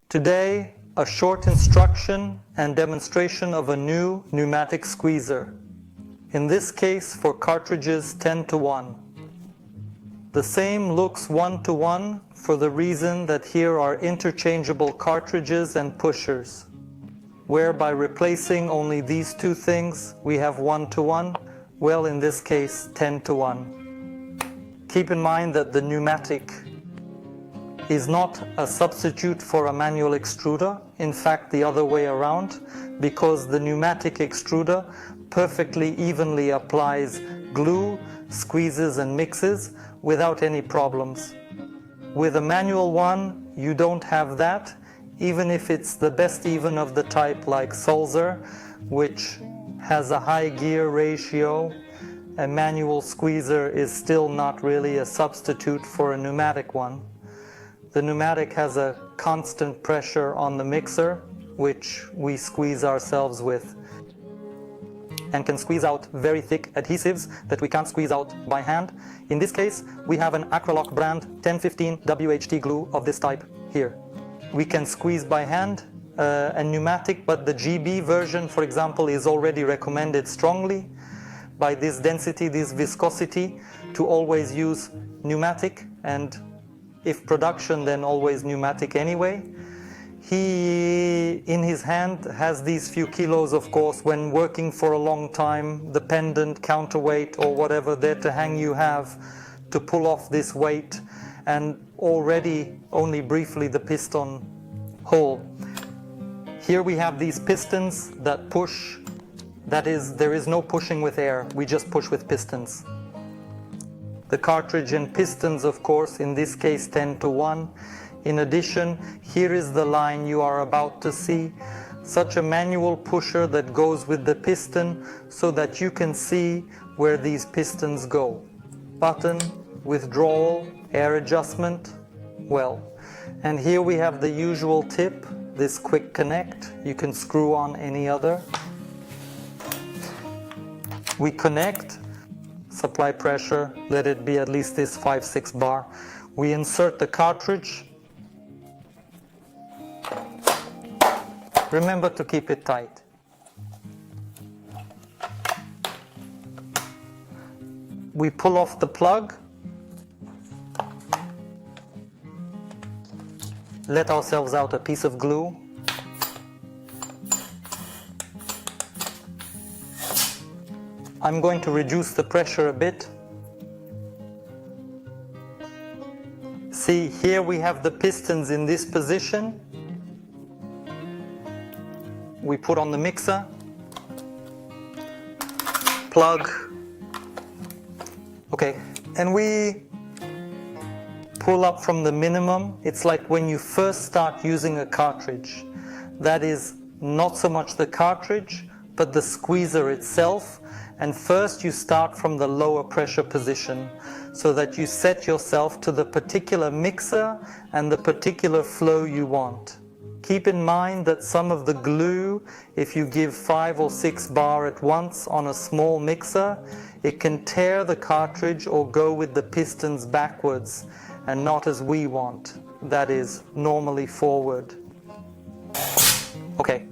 Today, a short instruction and demonstration of a new pneumatic squeezer. In this case for cartridges 10:1. The same looks 1:1 for the reason that here are interchangeable cartridges and pushers, where by replacing only these two things we have 1:1, well in this case 10:1. Keep in mind that the pneumatic is not a substitute for a manual extruder, in fact the other way around, because the pneumatic extruder perfectly evenly applies glue, squeezes and mixes without any problems. With a manual one, you don't have that, even if it's the best even of the type like Sulzer, which has a high gear ratio. A manual squeezer is still not really a substitute for a pneumatic one. The pneumatic has a constant pressure on the mixer, which we squeeze ourselves with, and can squeeze out very thick adhesives that we can't squeeze out by hand. In this case, we have an Acralock brand 1015 WHT glue of this type here. We can squeeze by hand a pneumatic, but the GB version, for example, is already recommended strongly by this density, this viscosity, to always use pneumatic, and if production, then always pneumatic anyway. He, in his hand, has these few kilos, of course, when working for a long time, the pendant, counterweight, or whatever there to hang you have to pull off this weight, and already only briefly the piston hole. Here we have these pistons that push. That is, there is no pushing with air, we just push with pistons. The cartridge and pistons, of course, in this case 10:1. In addition, here is the line you are about to see, such a manual pusher that goes with the piston so that you can see where these pistons go. Button, withdrawal, air adjustment, well. And here we have the usual tip, this quick connect. You can screw on any other. We connect. Supply pressure, let it be at least this 5-6 bar. We insert the cartridge. Remember to keep it tight. We pull off the plug. Let ourselves out a piece of glue. I'm going to reduce the pressure a bit. See, here we have the pistons in this position. We put on the mixer, plug, okay, and we pull up from the minimum. It's like when you first start using a cartridge. That is not so much the cartridge, but the squeezer itself. And first you start from the lower pressure position so that you set yourself to the particular mixer and the particular flow you want. Keep in mind that some of the glue, if you give 5 or 6 bar at once on a small mixer, it can tear the cartridge or go with the pistons backwards, and not as we want. That is normally forward. Okay.